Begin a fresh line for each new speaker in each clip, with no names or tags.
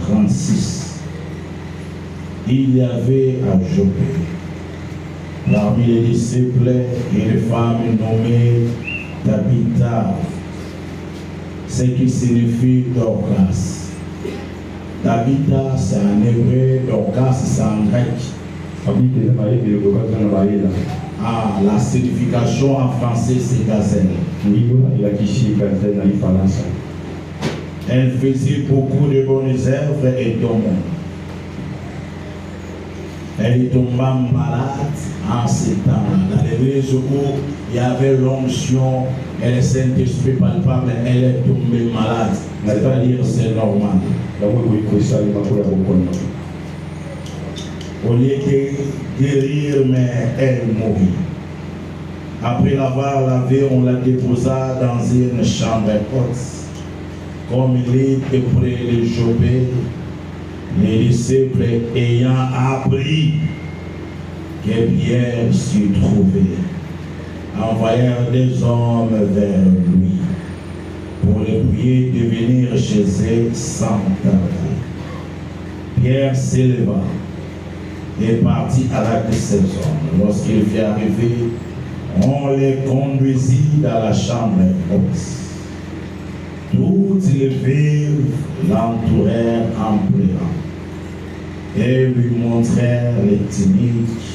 36. Il y avait à Joppé, parmi les disciples, une femme nommée Tabitha, ce qui signifie Dorcas. Tabitha, c'est en hébreu, Dorcas, c'est en grec. Ah, la signification en français, c'est gazelle. Elle faisait beaucoup de bonnes œuvres et tombait. Elle est tombée malade en ce temps. Dans l'église où il y avait l'onction et le Saint-Esprit palpable, elle est tombée malade. C'est-à-dire c'est normal. Au lieu de guérir, mais elle mourit. Après l'avoir lavée, on la déposa dans une chambre haute. Comme il était près de Joppé, les disciples ayant appris que Pierre s'y trouvait, envoyèrent des hommes vers lui pour le prier de venir chez eux sans tarder. Pierre s'éleva et partit avec ces hommes. Lorsqu'il fut arrivé, on les conduisit dans la chambre haute. Toutes les villes l'entourèrent en pleurant et lui montrèrent les tuniques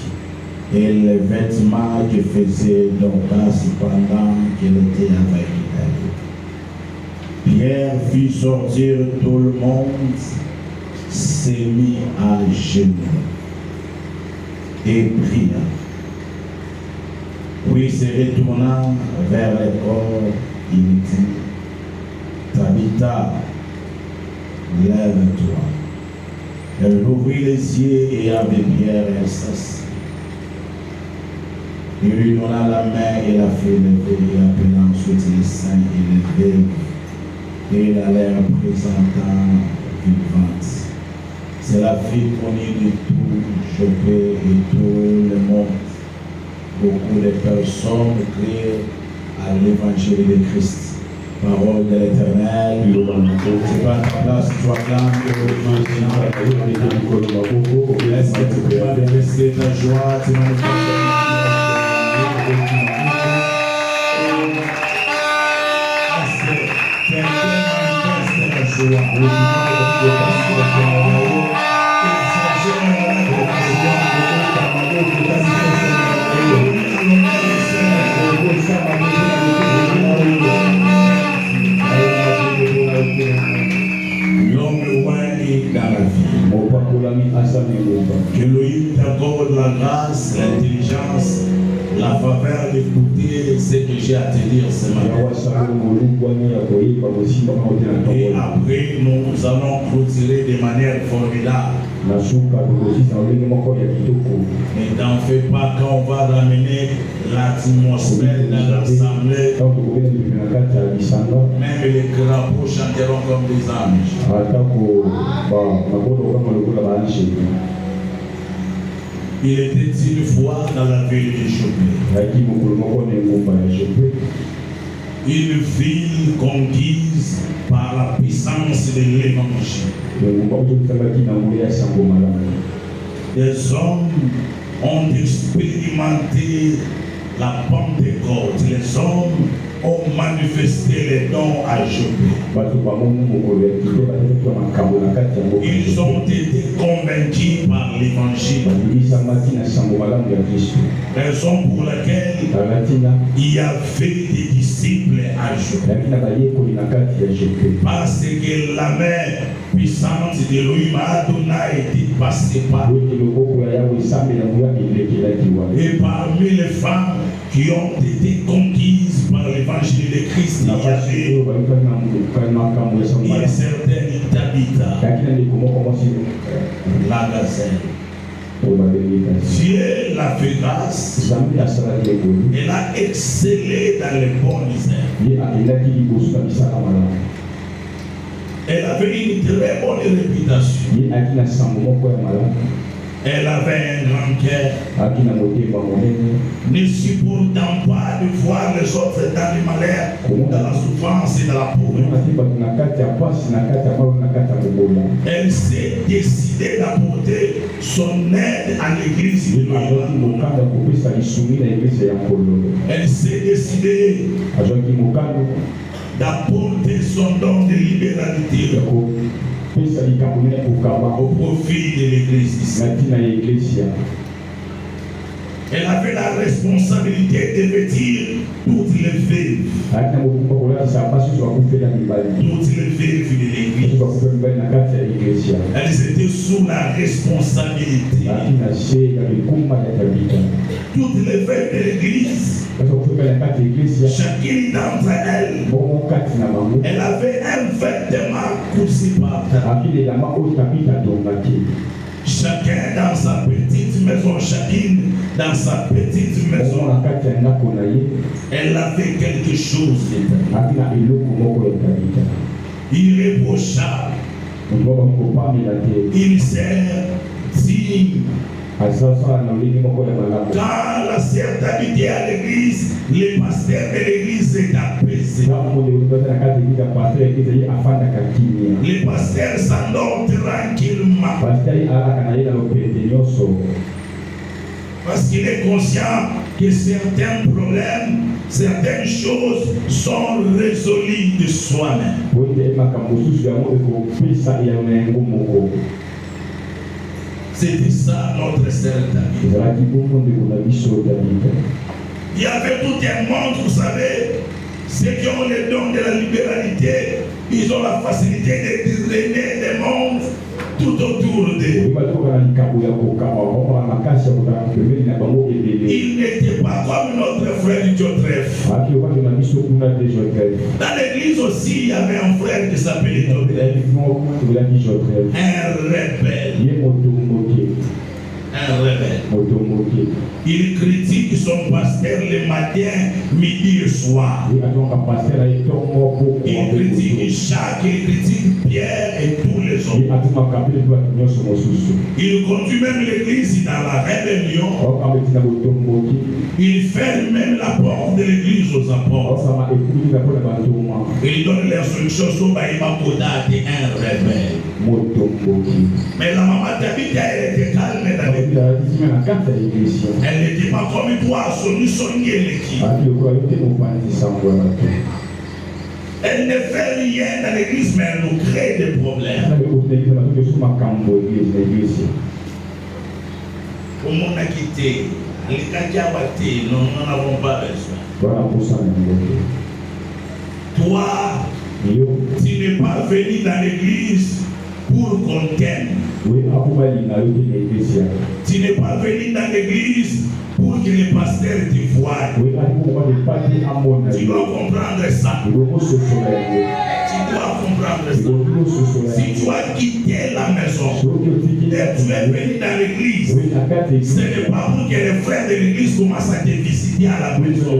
et les vêtements que faisait Dorcas pendant qu'il était avec elle. Pierre fit sortir tout le monde, s'est mis à genoux et pria. Puis se retournant vers le corps, il dit: Tabitha, lève-toi. Elle ouvrit les yeux et avec Pierre, elle s'assit. Il lui donna la main et la fit lever, et appela ensuite les saints et les veuves, et la leur présentant vivante. C'est la fille connue de tout Joppé et tout le monde. Beaucoup de personnes crient à l'évangile de Christ. Parole de l'Éternel, tu vas ta place, tu acclames le laisse que tu peux manifester ta joie, tu manifestes l'homme loin est dans la vie. Que Elohim t'accorde la grâce, l'intelligence, la faveur d'écouter ce que j'ai à te dire ce matin. Et après, nous allons clôturer de manière formidable. Et t'en fais pas quand on va ramener l'atmosphère dans l'assemblée. Même les crapauds chanteront comme des anges. Il était une fois dans la ville de Joppé. Une ville conquise par la puissance de l'évangile. Des hommes ont expérimenté la Pentecôte. Les hommes ont manifesté les dons à Joppé. Ils ont été convaincus par l'évangile. Raison pour laquelle il y avait des disciples à Joppé. Parce que la main puissante d'Elohim Adonai était passée par eux. Et parmi les femmes qui ont été conquises par l'évangile de Christ, il y avait une certaine Tabitha, la gazelle. Dieu l'a fait grâce. Elle a excellé dans les bonnes œuvres. Elle avait une très bonne réputation. Elle avait un grand cœur. Ne supportant pas de voir les autres dans le malheur, dans la souffrance et dans la pauvreté. Elle Elle s'est décidée d'apporter son aide à l'église de Elle s'est décidée d'apporter son don de libéralité au profit de l'église. Elle avait la responsabilité de vêtir toutes les veuves. Toutes les veuves de l'église. Elles étaient sous la responsabilité. Toutes les veuves de l'église. Chacune d'entre elles, elle avait un vêtement cruciforme. Chacun dans sa petite maison, chacune dans sa petite maison, elle avait quelque chose. Irréprochable. Il sert digne. Quand la sœur habitait à l'église, les pasteurs de l'église étaient apaisés. Les pasteurs s'endorment tranquillement. Parce qu'il est conscient que certains problèmes, certaines choses sont résolues de soi-même. C'était ça notre sœur David. Il y avait tout un monde, vous savez, ceux qui ont le don de la libéralité, ils ont la facilité de drainer des mondes tout autour d'eux. Il n'était pas comme notre frère Joseph. Dans l'église aussi, il y avait un frère qui s'appelait Joseph. Un rebelle. Un rebelle. Il critique son pasteur le matin, midi et soir. Il critique Jacques, il critique Pierre et tous les autres. Il conduit même l'église dans la rébellion. Il ferme même la porte de l'église aux apôtres. Il donne l'instruction sur Baïma Koda de un rebelle. Mais la maman David, elle était calme dans l'église. Elle n'était pas comme toi, son l'équipe. Elle ne fait rien dans l'église, mais elle nous crée des problèmes. Comment on a quitté les Kadiawati, nous n'en avons pas besoin. Toi, tu n'es pas venu dans l'église pour qu'on t'aime. Tu n'es pas venu dans l'église pour que les pasteurs te voient. Tu dois comprendre ça. Tu dois comprendre ça. Si tu as quitté la maison et tu es venu dans l'église, ce n'est pas pour que les frères de l'église commencent à te visiter à la maison.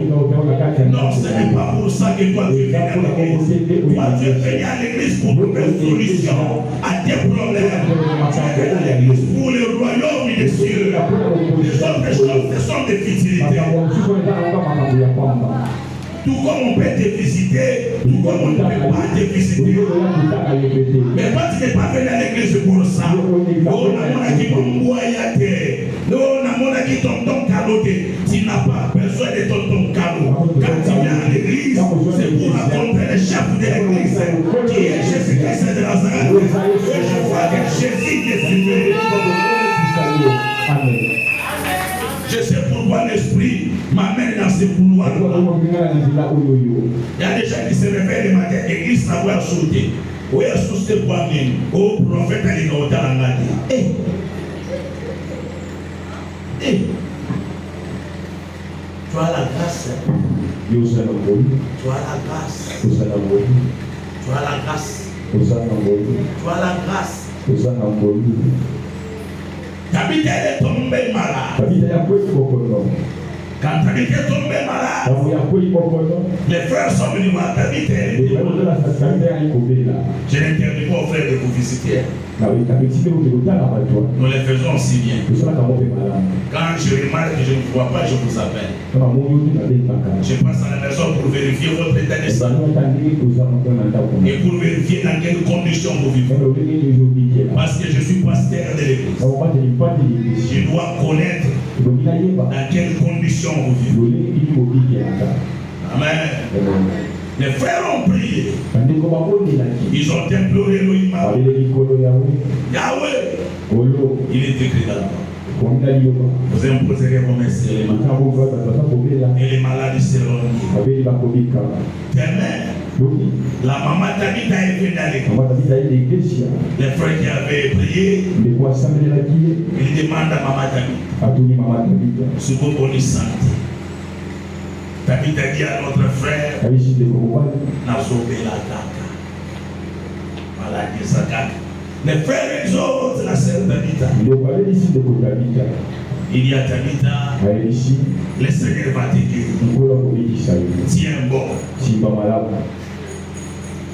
Non, ce n'est pas pour ça que toi tu es venu à l'église. Toi tu es venu à l'église pour trouver une solution à tes problèmes. Tu es venu à l'église pour le royaume des cieux. Les autres choses, ce sont des futilités. Tout comme on peut te visiter, tout comme on ne peut pas te visiter. Mais toi, tu n'es pas venu à l'église pour ça. Oh, tu n'as pas besoin de ton cadeau. Quand tu viens à l'église, c'est pour rencontrer le chef de l'église, qui est Jésus-Christ de Nazareth. Et je vois que Jésus est suivi. Amen. Je sais pourquoi l'esprit m'amène dans ces couloirs. Il y a des gens qui se réveillent le matin, l'église savoir sauter. Oui, sauter quoi même? Oh, prophète, il est dans la magie. Tu as la grâce. Tu as la grâce. Tu as la grâce. Tu as la grâce. David est tombé malade. Quand Tabitha est tombée malade, les frères sont venus voir Tabitha. Je n'interdis pas aux frères de vous visiter. Nous les faisons aussi bien. Quand je remarque que je ne vous vois pas, je vous appelle. Je passe à la maison pour vérifier votre état de santé et pour vérifier dans quelles conditions vous vivez. Parce que je suis pasteur de l'église. Je dois connaître dans quelles conditions vous vivez. Amen. Les frères ont prié. Ils ont imploré Elohim. Yahweh. Il est écrit dans la parole. Vous imposerez vos mains sur les malades. Et les malades seront guéris. Demain, la maman Tabitha est venue à l'église. Les frères qui avaient prié, ils demandent à maman Tabitha si vous connaissez. Tabitha dit à notre frère, Nazobé la caca. Maladie sa caca. Les frères exhortent la sœur Tabitha. Il y a Tabitha, le Seigneur va te guérir. Tiens bon.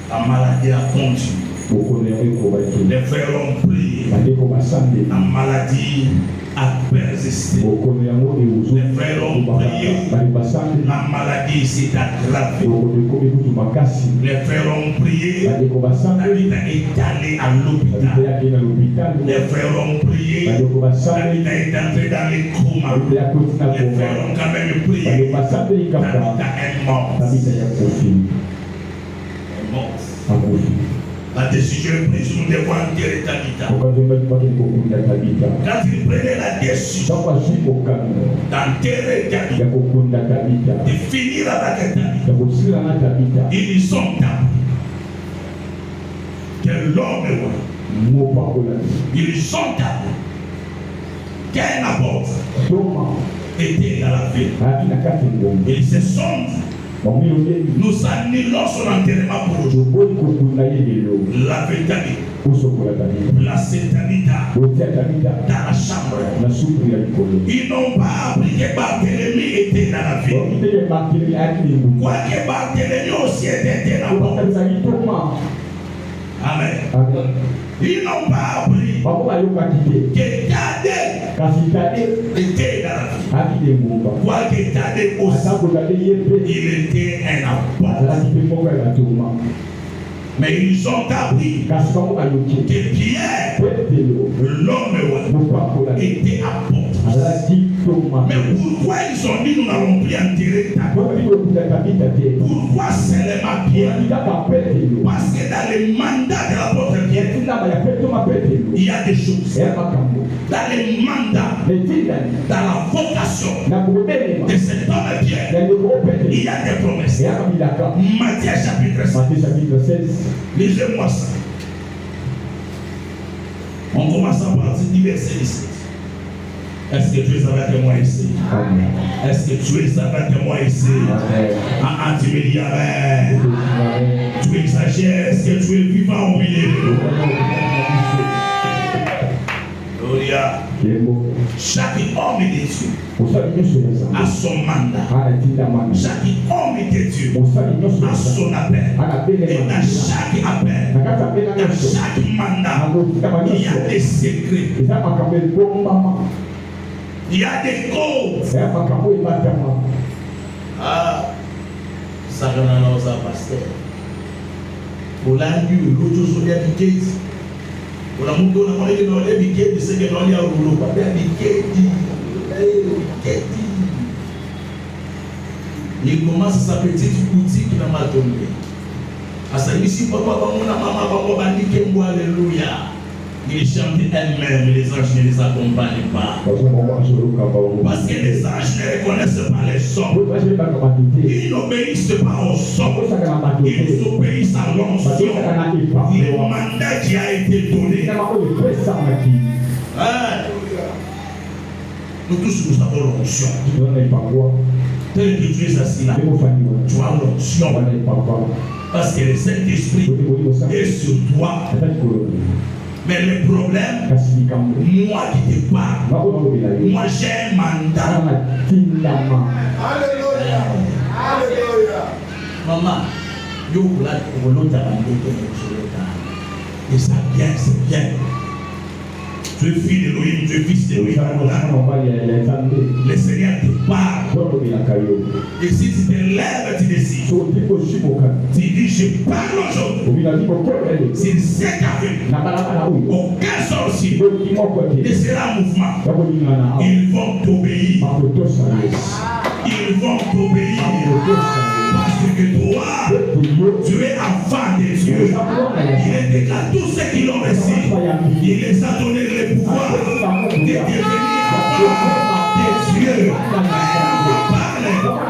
La maladie a continué. Les frères ont prié. La maladie a persisté. Les frères ont prié. La maladie s'est aggravée. Les frères ont prié. Tabitha est allé à l'hôpital. Les frères ont prié. Tabitha est entré dans les coma. Les frères ont quand même prié. Tabitha est morte. La décision est prise, nous devons enterrer Tabitha. Quand il prenait la décision d'enterrer Tabitha, de finir avec Tabitha, ils sont appris que l'homme est mort. Ils sont appris qu'un apôtre était dans la ville. Ils se sont dit, nous annulons son enterrement pour aujourd'hui. La véritable, placez Tabitha dans la chambre. Ils n'ont pas appris que Barthélemy était dans la ville. Quoique Barthélemy aussi était dans la porte. Amen. Ils n'ont pas appris que Thaddée était dans la vie. Quoique Thaddée aussi, il était un apôtre. Mais ils ont appris que Pierre, l'homme était apôtre. Mais pourquoi ils ont dit nous n'allons plus enterrer Tabitha? Pourquoi seulement Pierre? Parce que dans le mandat de l'apôtre Pierre, il y a des choses. Dans le mandat, dans la vocation de cet homme Pierre, il y a des promesses. Matthieu chapitre 16. Lisez-moi ça. On commence à partir du verset 17. Est-ce que tu es avec moi ici? Est-ce que tu es avec moi ici? Tu me dis amen. Tu exagères. Est-ce que tu es vivant au milieu? Gloria. Chaque homme de Dieu a son mandat. Chaque homme de Dieu a son appel. Et dans chaque appel, dans chaque mandat, il y a des secrets. Il y a des codes. Ça j'en annonce à pasteur. Pour l'année, l'autre jour, il y a des cases. Pour la moto, on a dit que les cases, c'est que l'on y a au rouleau. Il y a des cases. Il commence sa petite boutique dans ma tombée. À sa ici, papa, maman, alléluia. Ils chantent elles-mêmes, les anges ne les accompagnent pas. Parce que les anges ne reconnaissent pas les sons. Ils n'obéissent pas aux sons. Ils obéissent à l'onction. Le mandat qui a été donné. Nous tous nous avons l'onction. Tel que tu es assis là, tu as l'onction. Parce que le Saint-Esprit est sur toi. Mais le problème, moi qui te parle, moi j'ai un mandat.
Alléluia. Alléluia.
Maman, et ça bien, c'est bien. Tu es fille d'Élohim, tu es fils d'Élohim. Le Seigneur te parle. Et si tu te lèves, tu décides. Tu dis, je parle aujourd'hui. C'est cet aveu. Aucun sorcier ne sera en mouvement. Ils vont t'obéir. Ils vont t'obéir. Parce que toi, tu es enfant de Dieu. Il est déclaré tous ceux qui l'ont reçu. Il les a donné le pouvoir de devenir enfants de Dieu.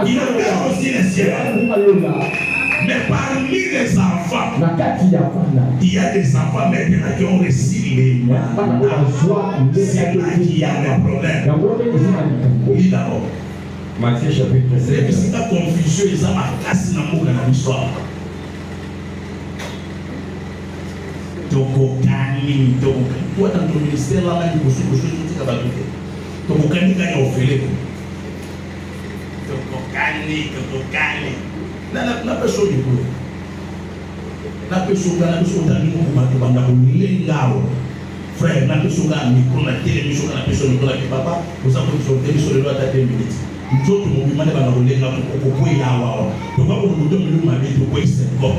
Il a fait aussi les cieux. Mais parmi les enfants, il y a des enfants maintenant qui ont reçu les mandats. C'est là qu'il y a le problème. Oui, d'abord.
Matthieu chapitre 7.
Et c'est la confusion, ils ont marqué dans l'histoire. Tokokani. Toi, dans ton ministère, là, même, tu as Tokokani, quand il y a offert. Tokokani. La personne du boulot. La personne dans l'ingao. Frère, la personne dans la télévision, la personne dans la papa, vous savez que vous avez sur le droit à 10 minutes. Nous autres, nous demandons à la relève pour pouvoir y avoir. Donc, nous devons nous mettre pour pouvoir y avoir.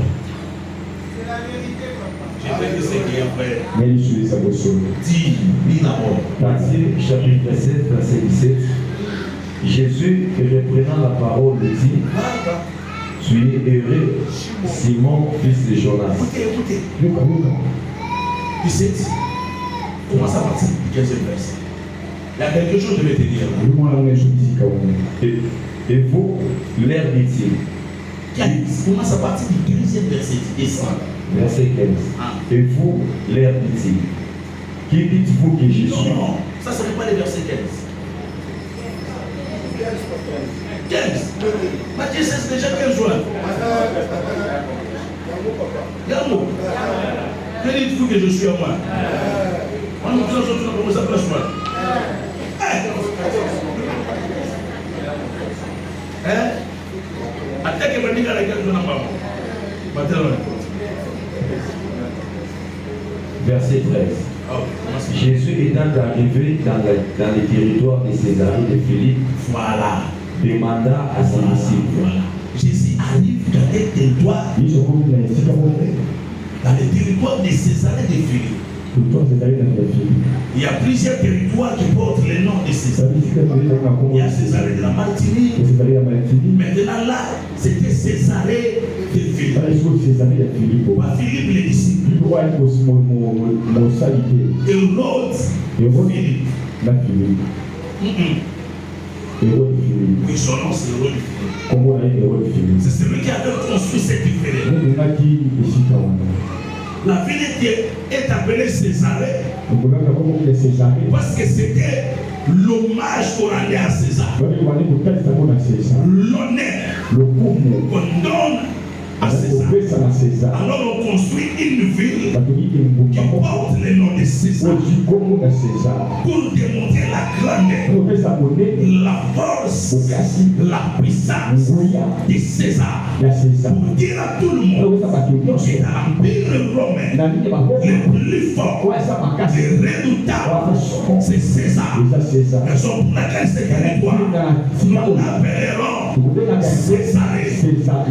C'est la vérité, papa. J'ai fait ce qui est après.
Mais il suit sa bossole.
Dis d'abord.
Matthieu chapitre 7, verset 17. Jésus, reprenant la parole, dit: Tu es heureux, Simon, fils de Jonas.
Écoutez. 17. Comment ça partit du 15e verset? Il y a quelque chose que je vais te dire.
Et vous, leur dit-il.
Comment ça partit du 15e verset?
Verset 15. Et vous, leur dit-il. Qui dites-vous que je suis?
Non, ça ne serait pas le verset 15. 15. Matthieu 16 déjà 15 jours. Yamo. Que dites-vous que je suis à moi? On nous dit comment ça place moi. Attaque ma diga la gueule de maman.
Verset 13. Jésus étant arrivé dans les territoires de Césarée de Philippe,
voilà,
demanda à ses disciples.
Voilà. Jésus arrive dans les territoires de Césarée de Philippe. Il y a plusieurs territoires qui portent le nom de Césarée. Il y a Césarée de la Martinique. Maintenant là, c'était Césarée de Philippe. Philippe les disciples. Oui, son nom c'est Hérode de Philippe. C'est celui qui avait construit cette ville. La ville est appelée Césarée parce que c'était l'hommage qu'on rendait à César. L'honneur qu'on donne à César. Alors on construit une ville qui porte le nom de César pour démontrer la grandeur, la force, la puissance de César. Pour dire à tout le monde que l'empire romain le plus fort, le redoutable, c'est César. Raison pour laquelle ce territoire nous l'appellerons Césarée.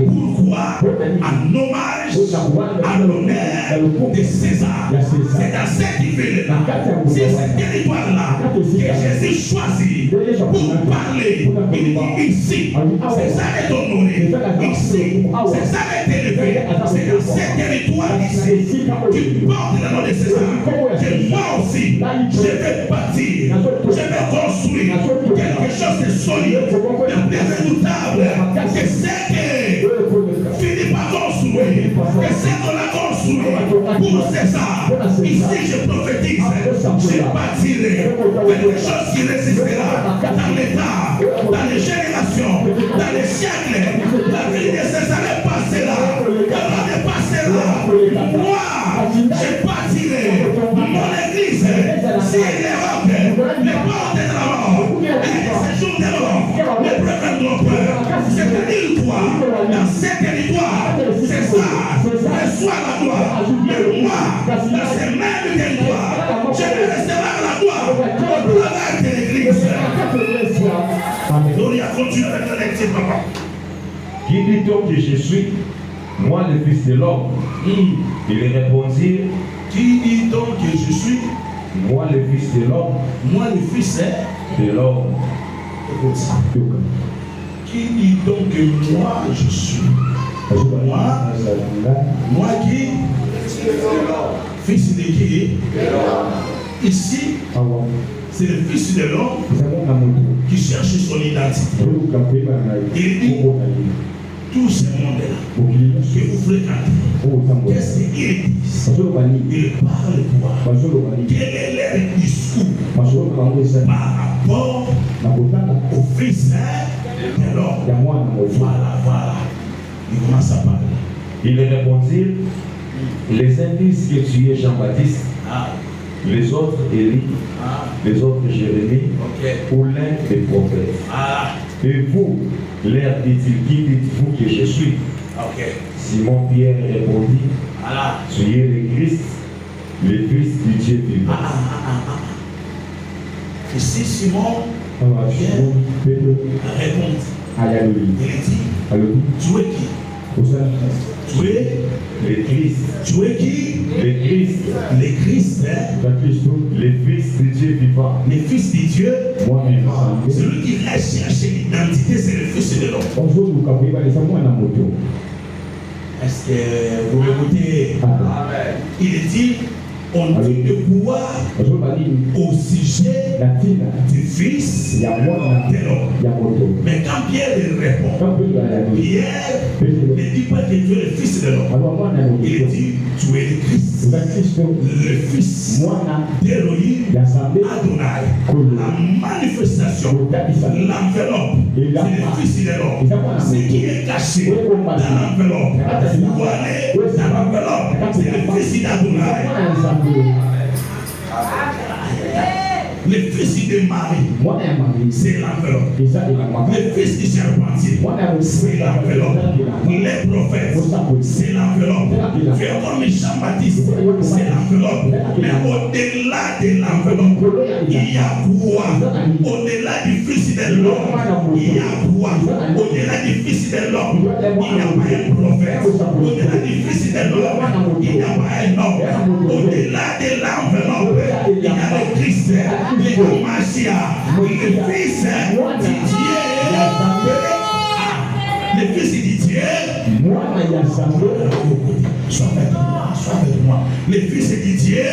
Pourquoi? En hommage à l'honneur de César. C'est dans cette ville-là, c'est ce territoire-là que Jésus choisit pour parler. Il dit ici, César est honoré. Ici, César est élevé. C'est dans ce territoire ici qui porte le nom de César que moi aussi, je vais bâtir, je vais construire quelque chose de solide, de redoutable, que c'est que Philippe a construit, que c'est qu'on a construit pour César. Ici, je prophétise, je bâtirai quelque chose qui résistera dans l'état, dans les générations, dans les siècles. La vie de César est passée là, elle est passée là. Moi, je bâtirai mon certaine gloire. Je vais recevoir la gloire au travers de l'église. Gloria, continue avec la lecture, papa.
Qui dit donc que je suis, moi le Fils de l'homme? Il répondit,
Qui dit donc que je suis?
moi le Fils de l'homme,
Moi le Fils
de l'homme.
Écoute ça. Qui dit donc que moi je suis? Moi qui? Fils de qui? Ici, c'est le Fils de l'homme qui cherche son identité. Il dit, tout ce monde-là que vous fréquentez, qu'est-ce qu'ils disent? Ils parlent quoi? Quel est leur discours par rapport au Fils de l'homme? Voilà. Il commence à parler.
Il répondit, les uns disent que tu es Jean-Baptiste, les autres Élie, les autres Jérémie, ou l'un des prophètes. Et vous, leur dit-il, qui dites-vous que je suis? Simon-Pierre répondit, tu es le Christ, le Fils du Dieu vivant.
Ici, Simon Pierre répond. Il dit, tu es qui? Tu es
Le Christ.
Tu es qui?
Le Christ.
Le Christ,
Le Fils du Dieu vivant.
le Fils de Dieu. Celui qui reste chercher l'identité, c'est le Fils de l'homme. Est-ce que vous m'écoutez? Il dit, on dit de pouvoir au sujet du Fils de l'homme. Mais quand Pierre répond, Pierre ne dit pas que tu es le Fils de l'homme. Il dit, tu es le Christ, le Fils d'Élohim Adonai. La manifestation, l'enveloppe, c'est le Fils de l'homme. Ce qui est caché dans l'enveloppe, vous allez dans l'enveloppe, c'est le Fils d'Adonai. Le fils de Marie, c'est l'enveloppe. Le fils du charpentier, c'est l'enveloppe. Les prophètes, c'est l'enveloppe. Fais comme Jean-Baptiste, c'est l'enveloppe. Mais au-delà de l'enveloppe, il y a quoi? Au-delà du fils de l'homme, il y a quoi? Au-delà du fils de l'homme, il n'y a pas un prophète. Au-delà du fils de l'homme, il n'y a pas un homme. Au-delà de l'enveloppe, il y a le Christ. Le Mashiach, le Fils de Dieu, le Fils de Dieu, sois avec moi, le Fils de Dieu,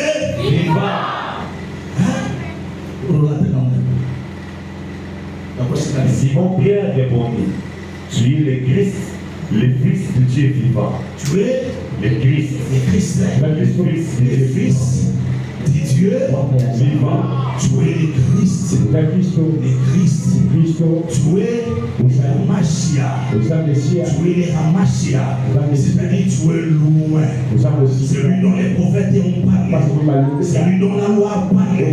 Simon Pierre répondit, tu es le Christ, le Fils du Dieu vivant.
Tu es
le Christ,
le Fils de Dieu
vivant.
Tu es le Christ, le Christ, tu es le Mashiach, tu es le Hamashiach, c'est-à-dire tu es loin, celui dont les prophètes ont parlé, celui dont la loi a parlé,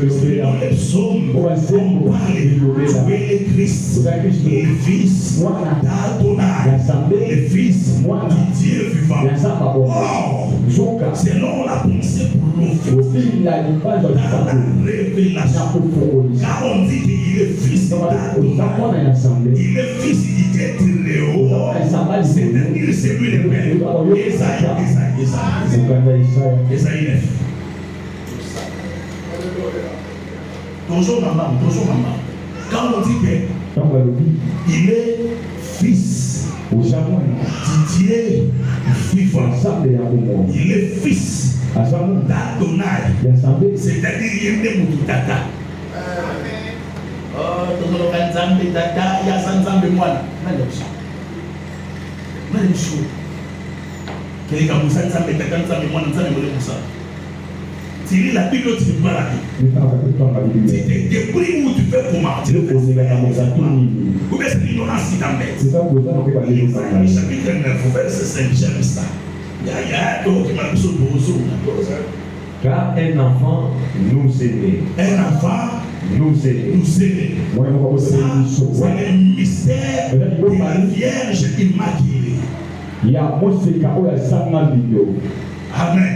celui dont les psaumes ont parlé, tu es le Christ, le Fils d'Adonai, le Fils du Dieu vivant. Oh, selon la pensée prophétique, dans la révélation, car on dit qu'il est fils d'Adonai, il est fils du Dieu très haut, c'est-à-dire c'est lui le Père. Esaïe 9. Toujours maman. Quand on dit qu'il est fils du Dieu vivant, il est fils d'Adonai, c'est-à-dire il est Moutata. Oh, tout le monde Nzambe tata, il y a Nzambe mwana. Même chose. Quel est comme ça Nzambe tata, Nzambe mwana, Nzambe mwana. Tu lis la Bible, tu ne peux pas la lire. Tu te débrouilles où tu fais comment. Tu le fais. Ou bien c'est l'ignorance qui t'embête. Chapitre 9, verset 5, j'aime ça. Il y a d'autres qui m'ont besoin de
car un enfant nous est né.
Un enfant
nous est né.
C'est le mystère de la Vierge immaculée. Amen.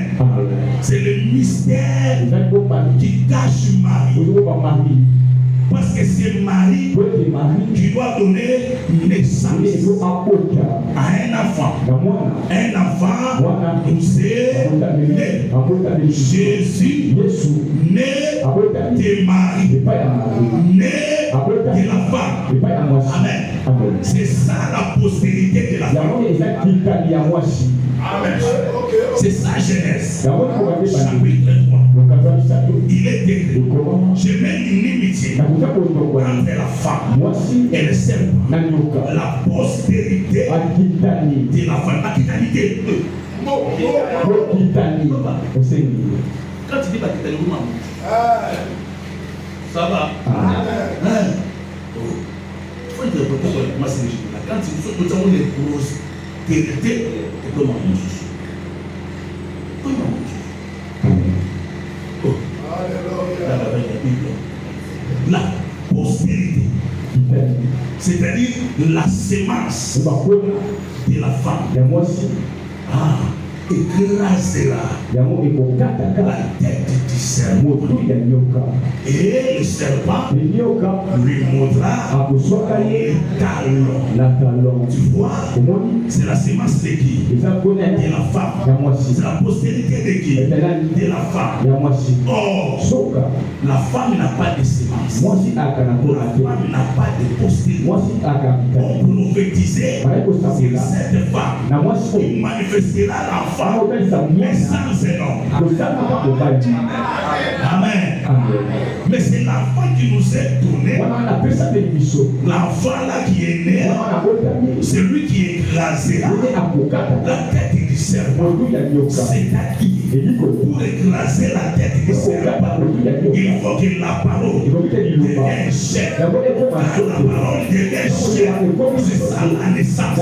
C'est le mystère qui cache Marie. Parce que c'est Marie qui doit donner naissance à un enfant. Un enfant nous est né. Jésus né de Marie, né de la femme. Amen. C'est ça la postérité de la femme. Amen. C'est ça Genèse. Chapitre 3. Il est écrit, je mets une inimitié entre la femme et le serpent. La postérité de la femme. La quitalité. Quand tu dis la quitalité, ça va. Il faut interpréter comment c'est le jour. Quand tu as les grosses vérités, tu peux manger. La postérité, c'est-à-dire la sémence de la femme, écrasera la tête du serpent. Et le serpent lui montrera le talon. Tu vois, c'est la sémence de qui? De la femme. C'est la postérité de qui? De la femme. Or, la femme n'a pas de sémence. La femme n'a pas de postérité. On prophétisait sur cette femme qui manifestera l'enfant. Mais sans un homme. Amen. Mais c'est l'enfant qui nous est donné. L'enfant là qui est né, c'est lui qui écrasera la tête du serpent. C'est-à-dire, pour écraser la tête du serpent, il faut que la parole devienne chair. Car la parole devient chair. C'est ça la naissance.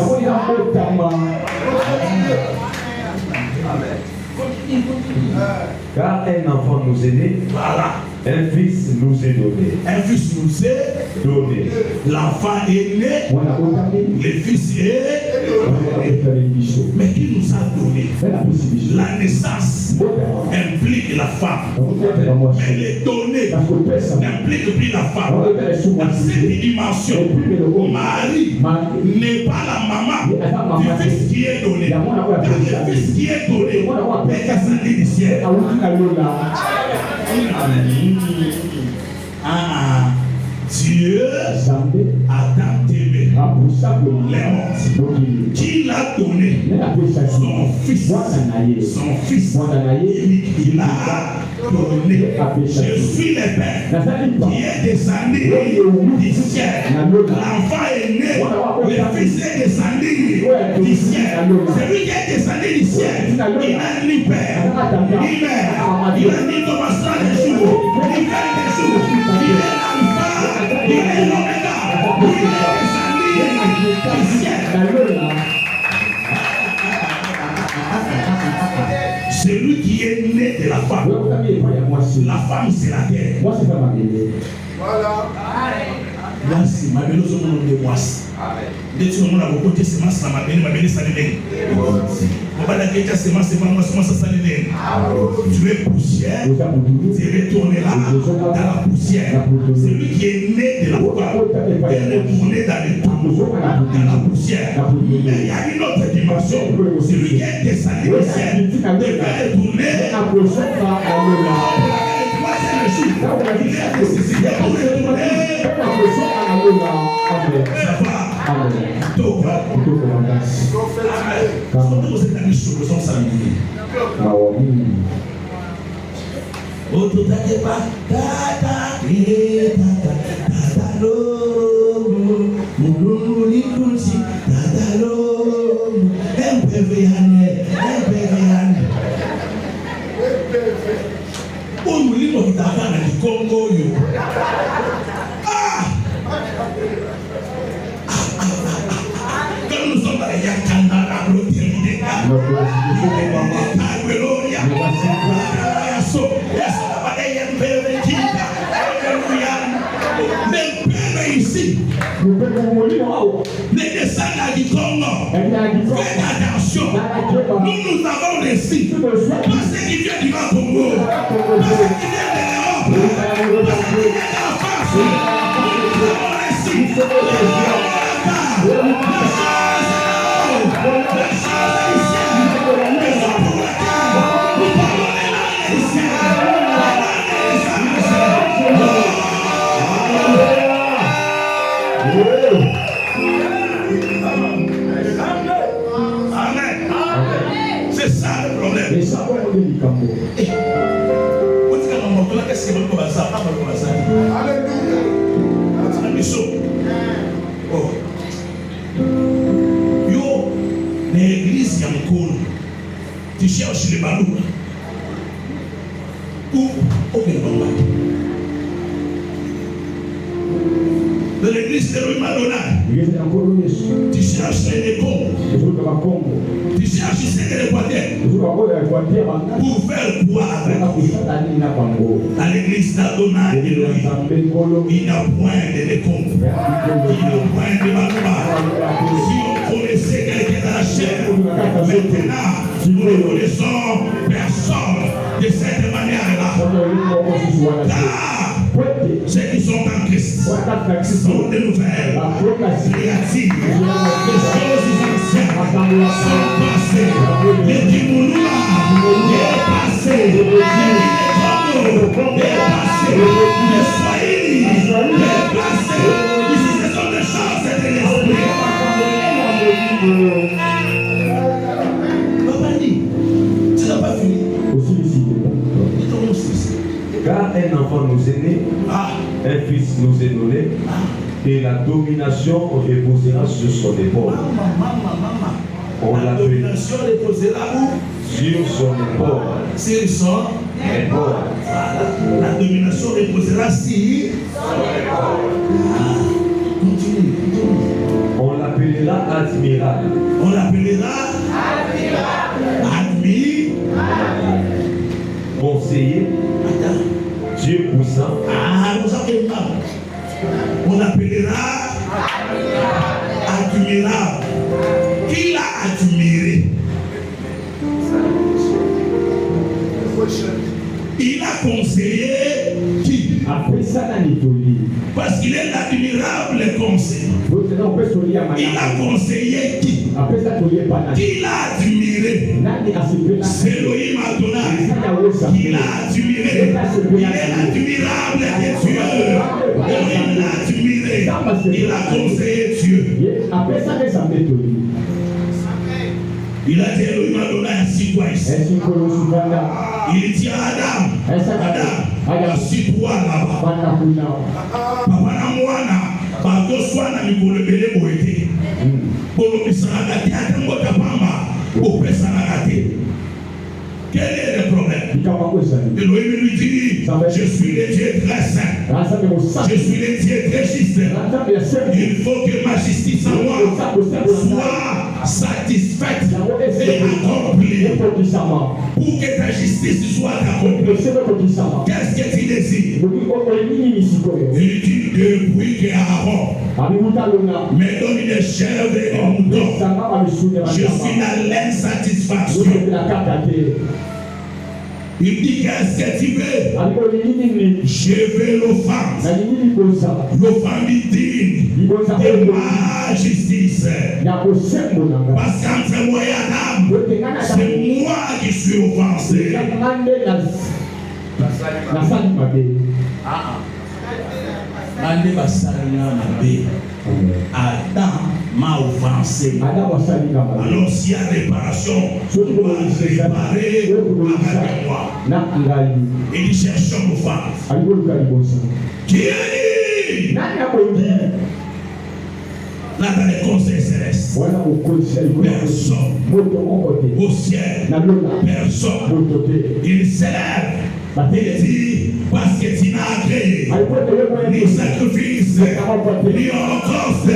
Car un enfant nous est né,
voilà.
Un fils nous est donné.
Un fils nous est
donné.
L'enfant est né, le fils est donné. Mais qui nous a donné? La naissance implique la femme. Mais les données n'impliquent plus la femme. Dans cette dimension, Marie n'est pas la maman du fils qui est donné. Car le fils qui est donné est descendu du ciel. Dieu a tant aimé les mondes qu'il a donné son fils. Son fils, il a donné. Je suis le Père qui est descendu du ciel. L'enfant est né, le fils est descendu du ciel. Celui qui est descendu du ciel, il n'a ni père, ni mère, il n'a ni commencement de jour, ni fin de jour. Il est l'alpha, il est l'oméga, il est descendu du ciel. C'est lui qui est né de la femme. La femme, c'est la terre. Voilà. Là, c'est ma belle chose de moi. Dès que tu as beaucoup de semences, ma belle salée. On va la guetter semence, ça salée. Tu es poussière, tu retourneras dans la poussière. C'est lui qui est né de la femme. Il est retourné dans le tombeau, dans la poussière. Mais il y a une autre dimension. C'est lui qui est descendu au ciel. Il va retourner à il est nécessité pour retourner. Ça va. Vous êtes amis sur le son samedi. Nous sommes à Yakandara, ici, les descendants du Congo, faites attention. bénédiction. Nous avons réussi. Pas ce qui vient du Congo. Pas ce qui vient de l'Europe. Pas ce qui vient de la France. Nous avons réussi. La chance est ici. Raison pour laquelle nous parlons des langues ici. Amen. C'est ça le problème. Qu'est-ce que vous ça? Alléluia. Oh. Yo, l'église Yankol, tu cherches les ballons. Où? Aucun combat. De l'église de Louis Madonna, tu cherches les Congo, tu cherches l'Équateur pour faire quoi avec vous? À l'église d'Adonai, il n'y a point de Congo, il n'y a point de Madonna. Si on connaissait quelqu'un dans la chair, maintenant, nous ne connaissons personne de cette manière-là. Ceux qui sont en Christ sont des nouvelles créatives. Les choses anciennes sont passées. Les Dimouloua est passé. Les Congo est passé. Les Swahili est passé. Ici, ce sont des choses de l'esprit. Papa dit, tu n'as pas fini.
Car un enfant nous est né, un fils nous est donné, et la domination reposera sur son épaule.
La domination reposera où?
Sur son épaule.
Sur son épaule. Voilà. La domination reposera sur son épaule. Continue.
On l'appellera admirable.
On l'appellera admirable.
Conseiller. Dieu puissant.
Nous appelons pas. On appellera admirable. Qui l'a admiré? Il a conseillé qui? Parce qu'il est l'admirable conseil. Il a conseillé qui? Qui l'a admiré? C'est Elohim Adonai. Qui l'a admiré? Il est l'admirable de Dieu. Elohim l'a admiré. Il a conseillé Dieu. Il a dit Elohim Adonai, assis-toi ici. Il dit à Adam, assis-toi là-bas. Papa na mwana, bagoswana mikolo bele boete. Bolo bisanga te atango kapamba, opesanga te. Quel est le problème? Elohim lui dit, je suis le Dieu très saint. Je suis le Dieu très juste. Il faut que ma justice en moi soit satisfaite et accomplie. Pour que ta justice soit accomplie. Qu'est-ce que tu désires? Il dit depuis que Aaron me donne une chèvre et un mouton, je suis dans l'insatisfaction. Il dit qu'est-ce que tu veux? Je veux l'offense. L'offense digne de ma justice. Parce qu'entre moi et Adam, c'est moi qui suis offensé. Adam m'a offensé. Alors s'il y a réparation, tu dois réparer avec moi. Il cherche l'offense. Qui a dit? Là dans les conseils célestes, personne au ciel, personne. Il s'élève. Il dit, parce que tu n'as créé ni sacrifice, ni holocauste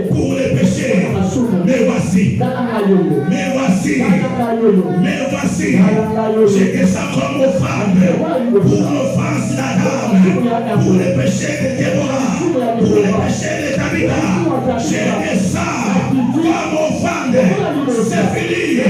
pour les péchés. Mais voici, j'ai que ça comme offrande pour l'offense d'Adam, pour les péchés de Déborah, pour les péchés de Tabitha. J'ai que ça comme offrande. C'est fini.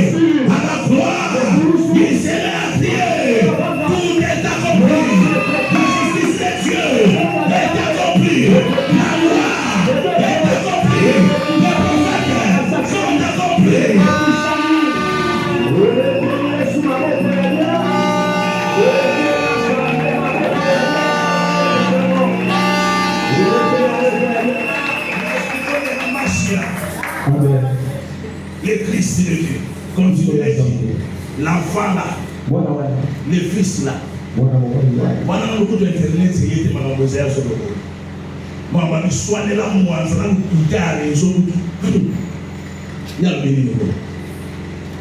Fils de Dieu. Comme tu l'as dit, l'enfant là, le fils là. Voilà le coup d'internet, c'est qu'il y a des mademoiselles sur le coup. Moi, je suis soigné là, moi, je suis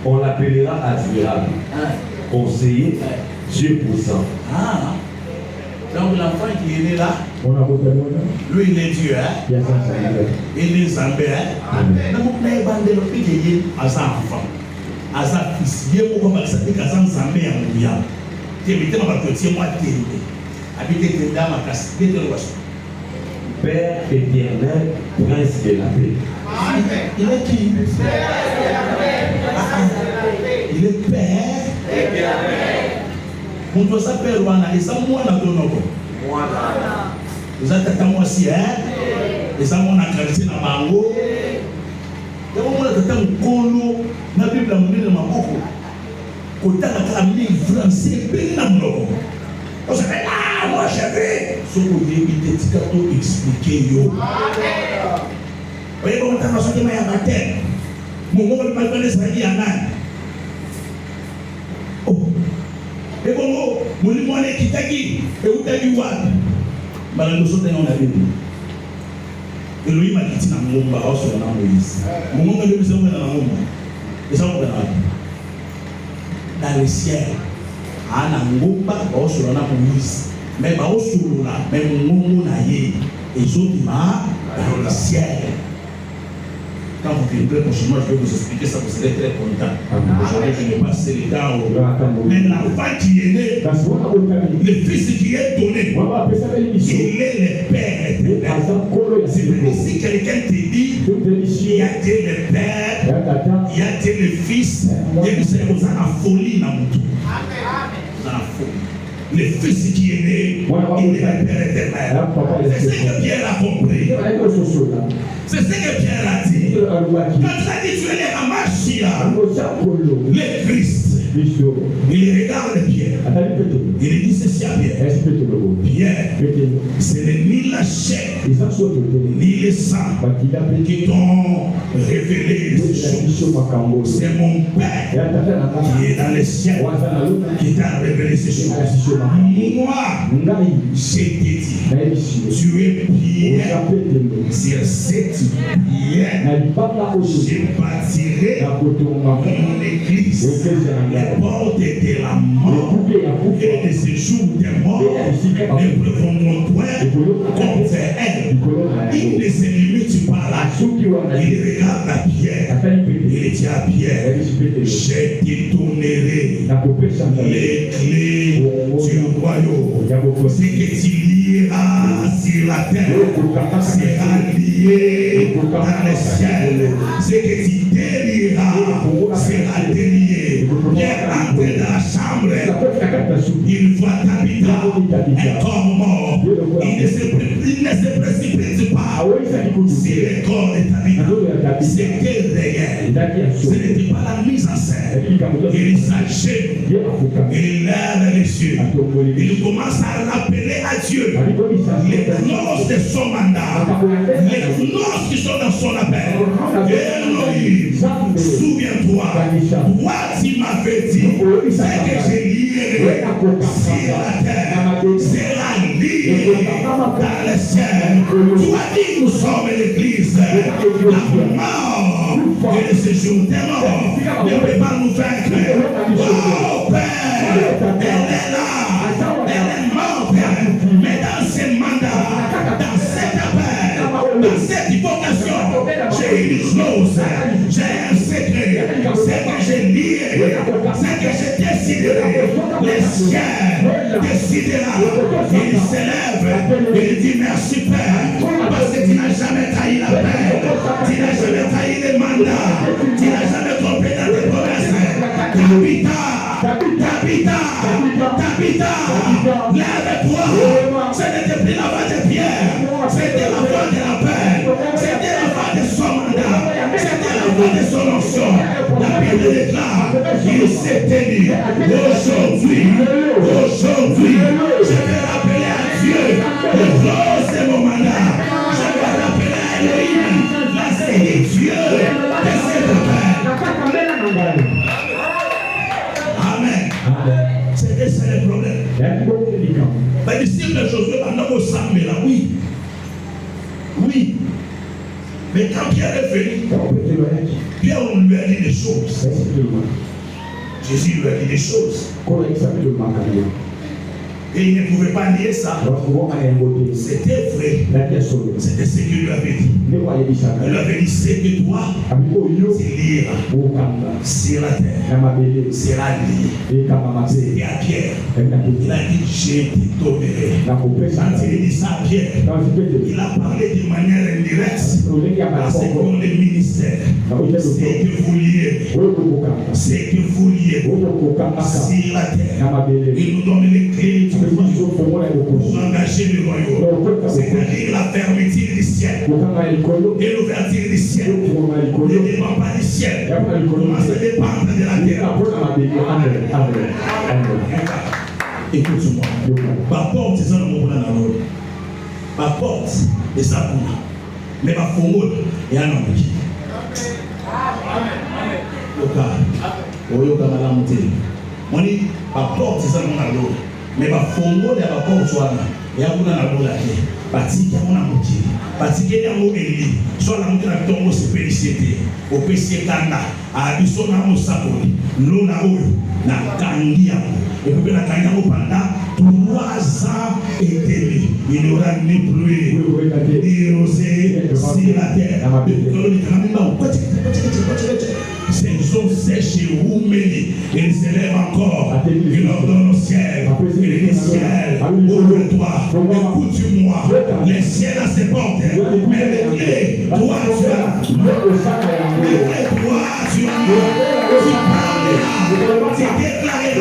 on l'appellera admirable, conseiller, Dieu puissant.
Ah, donc l'enfant qui est né là, lui il est Dieu, hein? Il est Zambé, hein? Donc on a bandé le pays à sa enfant, à sa fils. Il y a beaucoup de choses qui sont Zambé à Mouya. Tu es vite ma petite moi t'aider. Habiter tes dames à casse, qui te le
Père éternel, prince de la paix.
Il est qui? Il est Père. On doit s'appeler Rwanda. Et ça, moi, on a donné. Vous êtes à moi aussi, hein? Et ça, on a quartier dans Bango. Et on a dit que Kolo, la Bible a mis dans ma boucle. Quand on a mis français, bien dans mon logo. On s'est dit, ah, moi, j'ai vu. Ce que j'ai expliqué, yo. Voyez comment tu as sorti ma baptême. Mon mot ne peut pas connaître sa vie à nan. Oh. Et bon, mon limon est qui t'a dit. Et où t'as dit what? Bah, nous sommes dans la Bible. Et lui m'a dit dans mon mot, sur la Moïse. Mon mot est le plus important dans mon mot. Et ça, on va dans le ciel. Ah, na ngomba, bah, sur la Moïse. Mais bah, sur la, mais mon mot n'a yé. Et ils ont dit, dans le ciel. Quand vous viendrez prochainement, je vais vous expliquer ça, vous serez très content. Aujourd'hui, je vais passer les temps. Mais l'enfant qui est né, le fils qui est donné, il est le Père éternel. C'est même si quelqu'un te dit, il y a Dieu le Père, il y a Dieu le Fils, et vous savez, vous avez la folie dans mon tour. Vous avez la folie. Le fils qui est né, il est le Père éternel. C'est ce que Pierre a compris. C'est ce que Pierre a dit. Quand il a dit tu es né à Machia, le Christ, il regarde Pierre. Il dit ceci à Pierre. Pierre, ce n'est ni la chair, ni le sang qui t'ont révélé ces choses. C'est mon Père qui est dans les cieux qui t'a révélé ces choses. Moi, j'ai dit, tu es Pierre, sur cette pierre, je bâtirai mon église. Les portes de la mort et de ce jour des morts ne préfondront point contre elle. Il ne se limite pas là. Il regarde la pierre. Il dit à Pierre, je te donnerai les clés du royaume. Ce que tu lieras sur la terre sera lié dans le ciel. Ce que tu délieras sera délié. Pierre entre dans la chambre. Il voit Tabitha, un corps mort. Il ne se précipite pas sur le corps de Tabitha. C'était réel. Ce n'était pas la mise en scène. Il s'agit. Il lève les yeux. Il commence à rappeler à Dieu les noces de son mandat, les noces qui sont dans son appel. Elohim, souviens-toi, toi tu m'avais dit, ce que j'ai lié sur la terre sera lié dans le ciel. Tu as dit, nous sommes l'église. La mort et ce jour des morts ne peut pas nous vaincre. Oh Père, elle est là. Elle est morte, mais dans ce mandat, dans cet appel, dans cette vocation, j'ai une chose, j'ai un secret, c'est que j'ai lié, c'est que j'ai décidé, le ciel décidera, il s'élève, il dit merci Père, parce que tu n'as jamais trahi la paix, tu n'as jamais trahi les mandats, tu n'as jamais trompé dans tes promesses. Tabitha, lève-toi. Ce n'était plus la voix de Pierre, c'était la voix de la paix, c'était la voix de son mandat, c'était la voix de son onction. La Bible déclare qu'il s'est tenu. Aujourd'hui, je vais rappeler à Dieu le close de mon mandat. Je vais rappeler à Elohim la série Dieu de cette paix. Les disciples de Josué, oui. Oui. Mais quand Pierre est venu, Pierre lui a dit des choses. Jésus lui a dit des choses. Et il ne pouvait pas nier ça. C'était vrai. C'était ce qu'il lui avait dit. Il lui avait dit, c'est que toi, tu liras sur la terre, sera lié. C'était à Pierre. Il a dit, je te donnerai. Quand il a dit ça à Pierre, il a parlé de manière indirecte parce que pour le ministère, c'est que vous liez. C'est que vous liez sur la terre. Il nous donne les clés pour engager le royaume. C'est-à-dire la fermeture du ciel et l'ouverture du ciel. Ne dépend pas du ciel. Comment ça dépend de la terre. Écoute-moi. Ma porte, c'est ça le mot. Ma porte, c'est ça pour moi. Mais ma fongo, il y a un homme qui. Ma porte, c'est ça le mot. Mais ma fongo, il y a ma porte, il y a un homme qui. Batiki amona mukiri batiki yango eli so la mukira bitongo sepélicité au PC kanda a biso na mosakoli lona oyo na kangi yango et puis na kangi yango pendant 3 ans et demi il aura ni pluie ni rosée sur la terre ces eaux sèches ou mêlées ils s'élèvent encore il leur donne au ciel et le ciel ouvre-toi écoute-moi les ciels à ses portes mais les clés toi tu as tu parles tu déclares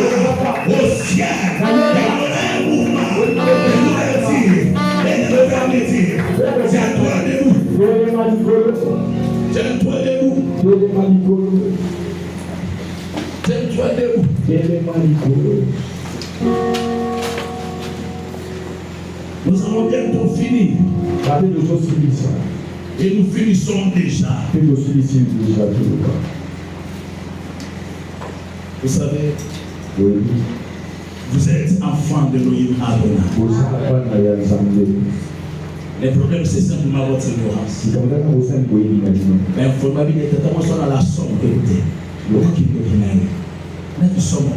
au ciel et un mouvement de l'ouverture et de fermeture c'est à toi debout tiens-toi debout tiens-toi debout. Nous allons bientôt finir. Et nous finissons déjà. Vous savez, vous êtes enfant de Elohim Adonai. Le problème, c'est simplement votre ignorance. Mais information est totalement sur la somme que vous êtes. Nous sommes